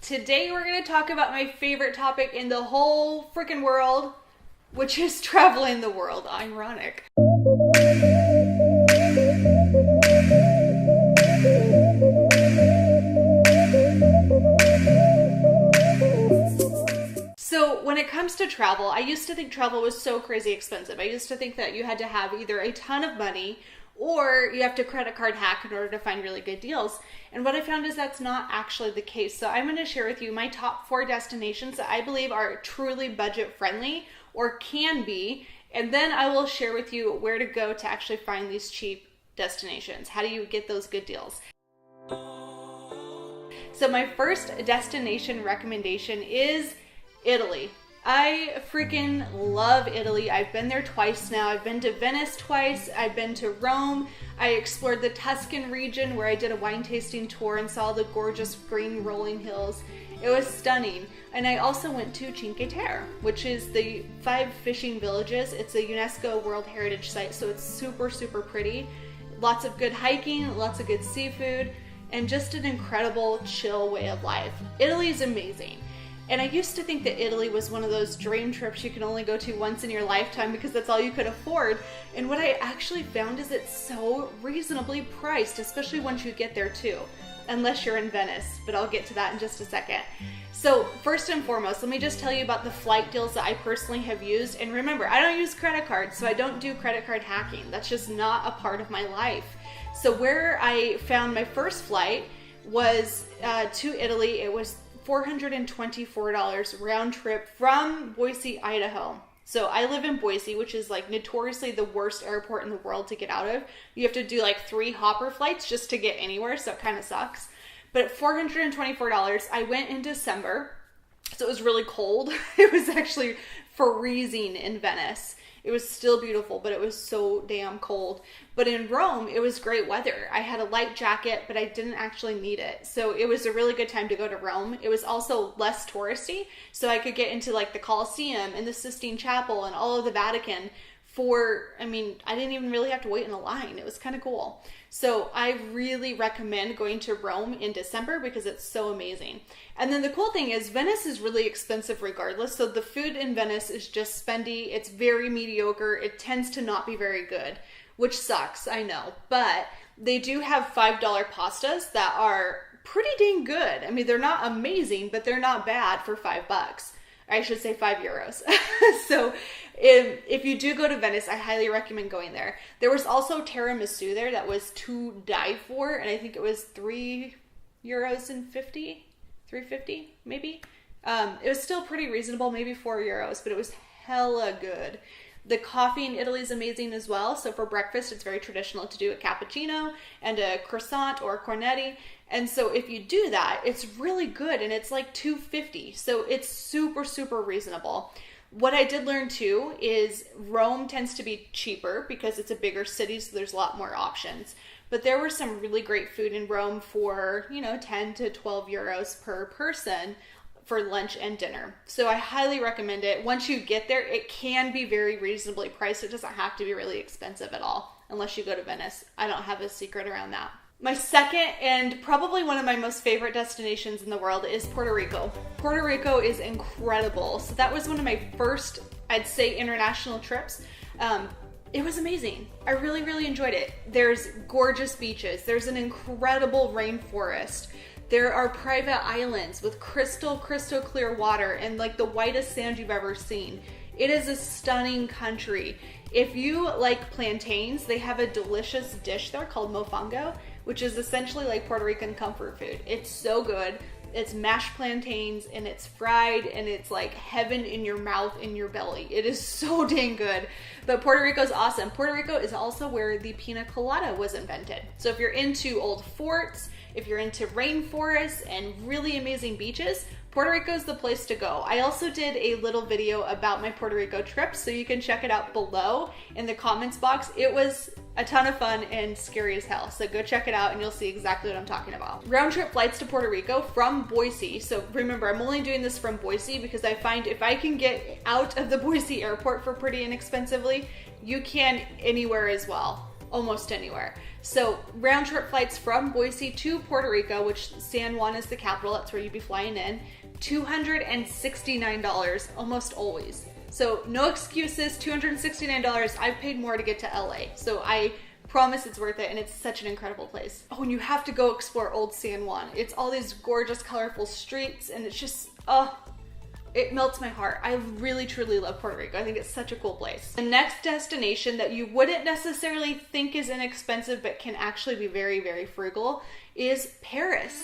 Today we're going to talk about my favorite topic in the whole freaking world, which is traveling the world. Ironic. So when it comes to travel, I used to think travel was so crazy expensive. I used to think that you had to have either a ton of money or you have to credit card hack in order to find really good deals. And what I found is that's not actually the case. So I'm going to share with you my top 4 destinations that I believe are truly budget friendly or can be. And then I will share with you where to go to actually find these cheap destinations. How do you get those good deals? So my first destination recommendation is Italy. I freaking love Italy. I've been there twice now. I've been to Venice twice. I've been to Rome. I explored the Tuscan region where I did a wine tasting tour and saw the gorgeous green rolling hills. It was stunning. And I also went to Cinque Terre, which is the 5 fishing villages. It's a UNESCO World Heritage Site, so it's super, super pretty. Lots of good hiking, lots of good seafood, and just an incredible chill way of life. Italy is amazing. And I used to think that Italy was one of those dream trips you can only go to once in your lifetime because that's all you could afford. And what I actually found is it's so reasonably priced, especially once you get there too, unless you're in Venice, but I'll get to that in just a second. So first and foremost, let me just tell you about the flight deals that I personally have used. And remember, I don't use credit cards, so I don't do credit card hacking. That's just not a part of my life. So where I found my first flight was to Italy. It was $424 round trip from Boise, Idaho. So I live in Boise, which is like notoriously the worst airport in the world to get out of. You have to do like 3 hopper flights just to get anywhere, so it kind of sucks. But at $424, I went in December, so it was really cold. It was actually freezing in Venice. It was still beautiful, but it was so damn cold. But in Rome, it was great weather. I had a light jacket, but I didn't actually need it. So it was a really good time to go to Rome. It was also less touristy, so I could get into like the Colosseum and the Sistine Chapel and all of the Vatican I didn't even really have to wait in a line. It was kind of cool. So I really recommend going to Rome in December because it's so amazing. And then the cool thing is Venice is really expensive regardless. So the food in Venice is just spendy. It's very mediocre. It tends to not be very good, which sucks, I know. But they do have $5 pastas that are pretty dang good. I mean, they're not amazing, but they're not bad for $5. I should say €5. So if you do go to Venice, I highly recommend going there. There was also tiramisu there that was to die for, and I think it was €3.50 maybe. It was still pretty reasonable, maybe €4, but it was hella good. The coffee in Italy is amazing as well. So for breakfast, it's very traditional to do a cappuccino and a croissant or a cornetti. And so if you do that, it's really good. And it's like $2.50. So it's super, super reasonable. What I did learn too is Rome tends to be cheaper because it's a bigger city. So there's a lot more options. But there was some really great food in Rome for, 10 to 12 euros per person for lunch and dinner. So I highly recommend it. Once you get there, it can be very reasonably priced. It doesn't have to be really expensive at all, unless you go to Venice. I don't have a secret around that. My second and probably one of my most favorite destinations in the world is Puerto Rico. Puerto Rico is incredible. So that was one of my first, I'd say, international trips. It was amazing. I really, really enjoyed it. There's gorgeous beaches. There's an incredible rainforest. There are private islands with crystal clear water and like the whitest sand you've ever seen. It is a stunning country. If you like plantains, they have a delicious dish there called mofongo, which is essentially like Puerto Rican comfort food. It's so good. It's mashed plantains and it's fried and it's like heaven in your mouth, in your belly. It is so dang good. But Puerto Rico is awesome. Puerto Rico is also where the pina colada was invented. So if you're into old forts, if you're into rainforests and really amazing beaches, Puerto Rico is the place to go. I also did a little video about my Puerto Rico trip, so you can check it out below in the comments box. It was a ton of fun and scary as hell, so go check it out and you'll see exactly what I'm talking about. Round trip flights to Puerto Rico from Boise. So remember, I'm only doing this from Boise because I find if I can get out of the Boise airport for pretty inexpensively, you can anywhere as well. Almost anywhere. So round trip flights from Boise to Puerto Rico, which San Juan is the capital, that's where you'd be flying in, $269 almost always. So no excuses, $269. I've paid more to get to LA. So I promise it's worth it, and it's such an incredible place. Oh, and you have to go explore Old San Juan. It's all these gorgeous, colorful streets, and it's just, it melts my heart. I really, truly love Puerto Rico. I think it's such a cool place. The next destination that you wouldn't necessarily think is inexpensive, but can actually be very, very frugal, is Paris.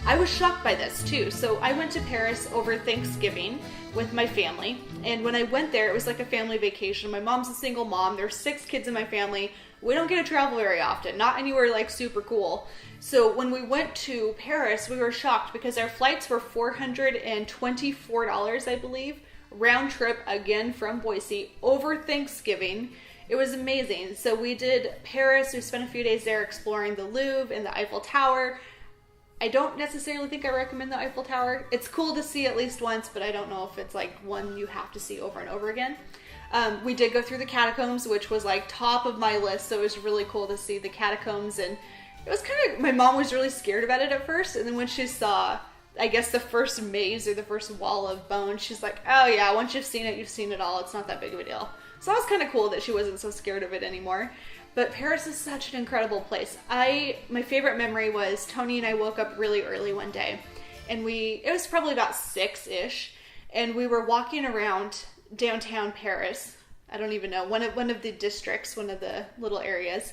I was shocked by this too. So I went to Paris over Thanksgiving with my family, and when I went there, it was like a family vacation. My mom's a single mom. There's 6 kids in my family. We don't get to travel very often, not anywhere like super cool. So when we went to Paris, we were shocked because our flights were $424, I believe, round trip again from Boise over Thanksgiving. It was amazing. So we did Paris. We spent a few days there exploring the Louvre and the Eiffel Tower. I don't necessarily think I recommend the Eiffel Tower. It's cool to see at least once, but I don't know if it's like one you have to see over and over again. We did go through the catacombs, which was like top of my list, so it was really cool to see the catacombs, and it was kind of, my mom was really scared about it at first, and then when she saw, I guess, the first maze or the first wall of bone, she's like, oh yeah, once you've seen it all. It's not that big of a deal. So that was kind of cool that she wasn't so scared of it anymore. But Paris is such an incredible place. My favorite memory was Tony and I woke up really early one day, and it was probably about 6-ish, and we were walking around downtown Paris. I don't even know, one of the districts, one of the little areas.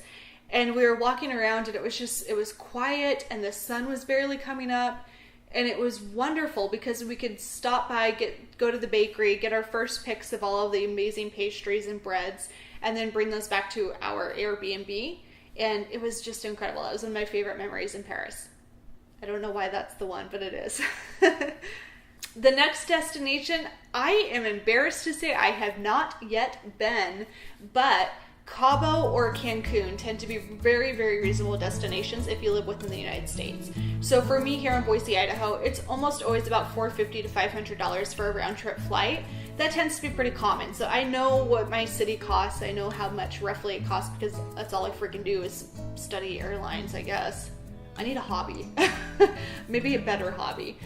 And we were walking around, and it was quiet, and the sun was barely coming up, and it was wonderful because we could stop by, go to the bakery, get our first picks of all of the amazing pastries and breads, and then bring those back to our Airbnb. And it was just incredible. That was one of my favorite memories in Paris. I don't know why that's the one, but it is. The next destination, I am embarrassed to say I have not yet been, but Cabo or Cancun tend to be very, very reasonable destinations if you live within the United States. So for me here in Boise, Idaho, it's almost always about $450 to $500 for a round trip flight. That tends to be pretty common. So I know what my city costs. I know how much roughly it costs because that's all I freaking do is study airlines, I guess. I need a hobby. Maybe a better hobby.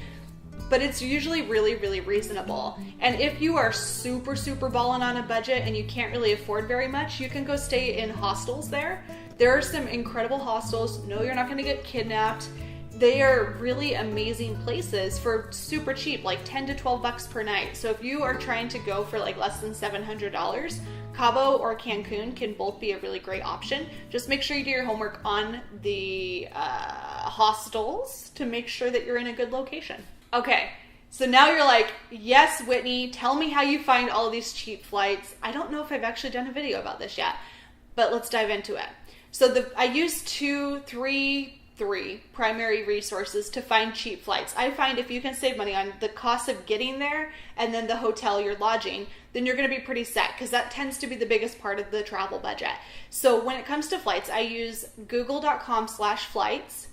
But it's usually really, really reasonable. And if you are super, super balling on a budget and you can't really afford very much, you can go stay in hostels there. There are some incredible hostels. No, you're not going to get kidnapped. They are really amazing places for super cheap, like $10 to $12 per night. So if you are trying to go for like less than $700, Cabo or Cancun can both be a really great option. Just make sure you do your homework on the hostels to make sure that you're in a good location. Okay, so now you're like, yes, Whitney, tell me how you find all these cheap flights. I don't know if I've actually done a video about this yet, but let's dive into it. So I use three primary resources to find cheap flights. I find if you can save money on the cost of getting there and then the hotel you're lodging, then you're going to be pretty set because that tends to be the biggest part of the travel budget. So when it comes to flights, I use google.com/flights.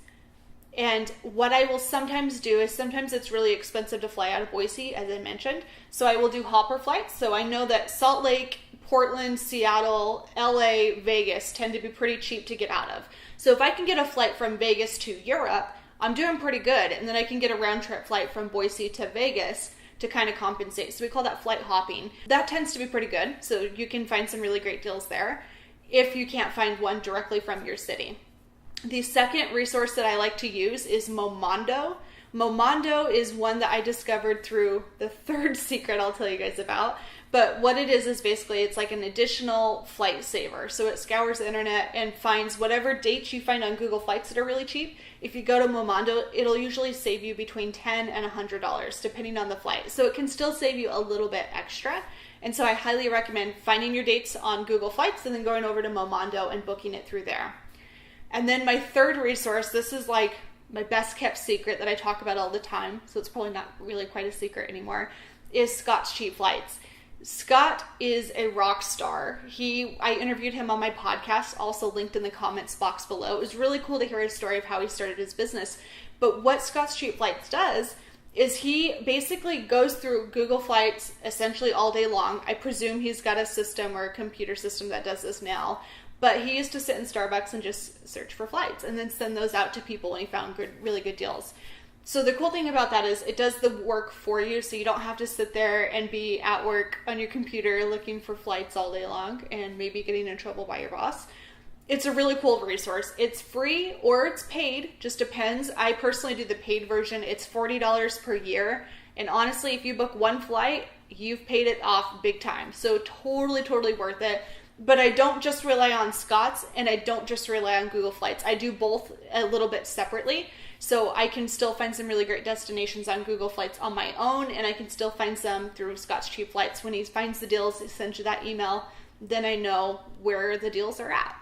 And what I will sometimes do is sometimes it's really expensive to fly out of Boise, as I mentioned. So I will do hopper flights. So I know that Salt Lake, Portland, Seattle, LA, Vegas tend to be pretty cheap to get out of. So if I can get a flight from Vegas to Europe, I'm doing pretty good. And then I can get a round trip flight from Boise to Vegas to kind of compensate. So we call that flight hopping. That tends to be pretty good. So you can find some really great deals there if you can't find one directly from your city. The second resource that I like to use is Momondo. Momondo is one that I discovered through the third secret I'll tell you guys about. But what it is basically it's like an additional flight saver. So it scours the internet and finds whatever dates you find on Google Flights that are really cheap. If you go to Momondo, it'll usually save you between $10 and $100 depending on the flight. So it can still save you a little bit extra. And so I highly recommend finding your dates on Google Flights and then going over to Momondo and booking it through there. And then my third resource, this is like my best kept secret that I talk about all the time, so it's probably not really quite a secret anymore, is Scott's Cheap Flights. Scott is a rock star. I interviewed him on my podcast, also linked in the comments box below. It was really cool to hear his story of how he started his business. But what Scott's Cheap Flights does is he basically goes through Google Flights essentially all day long. I presume he's got a system or a computer system that does this now. But he used to sit in Starbucks and just search for flights and then send those out to people when he found really good deals. So the cool thing about that is it does the work for you, so you don't have to sit there and be at work on your computer looking for flights all day long and maybe getting in trouble by your boss. It's a really cool resource. It's free or it's paid, just depends. I personally do the paid version. It's $40 per year. And honestly, if you book one flight, you've paid it off big time. So totally worth it. But I don't just rely on Scott's and I don't just rely on Google Flights. I do both a little bit separately. So I can still find some really great destinations on Google Flights on my own, and I can still find some through Scott's Cheap Flights. When he finds the deals, he sends you that email, then I know where the deals are at.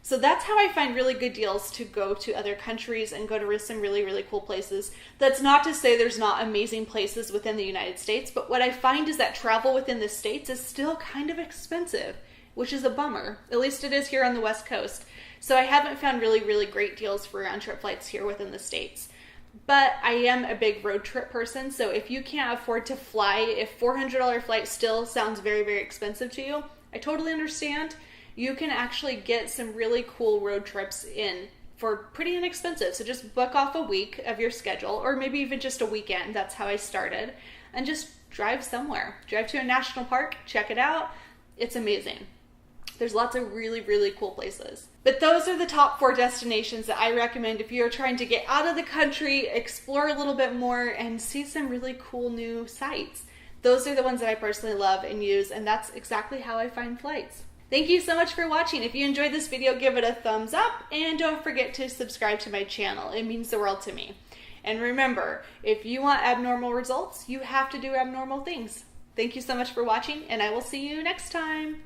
So that's how I find really good deals to go to other countries and go to some really cool places. That's not to say there's not amazing places within the United States, but what I find is that travel within the States is still kind of expensive, which is a bummer. At least it is here on the West Coast. So I haven't found really great deals for round trip flights here within the States. But I am a big road trip person, so if you can't afford to fly, if $400 flight still sounds very expensive to you, I totally understand. You can actually get some really cool road trips in for pretty inexpensive. So just book off a week of your schedule, or maybe even just a weekend. That's how I started. And just drive somewhere. Drive to a national park, check it out. It's amazing. There's lots of really cool places. But those are the top 4 destinations that I recommend if you're trying to get out of the country, explore a little bit more, and see some really cool new sites. Those are the ones that I personally love and use, and that's exactly how I find flights. Thank you so much for watching. If you enjoyed this video, give it a thumbs up, and don't forget to subscribe to my channel. It means the world to me. And remember, if you want abnormal results, you have to do abnormal things. Thank you so much for watching, and I will see you next time.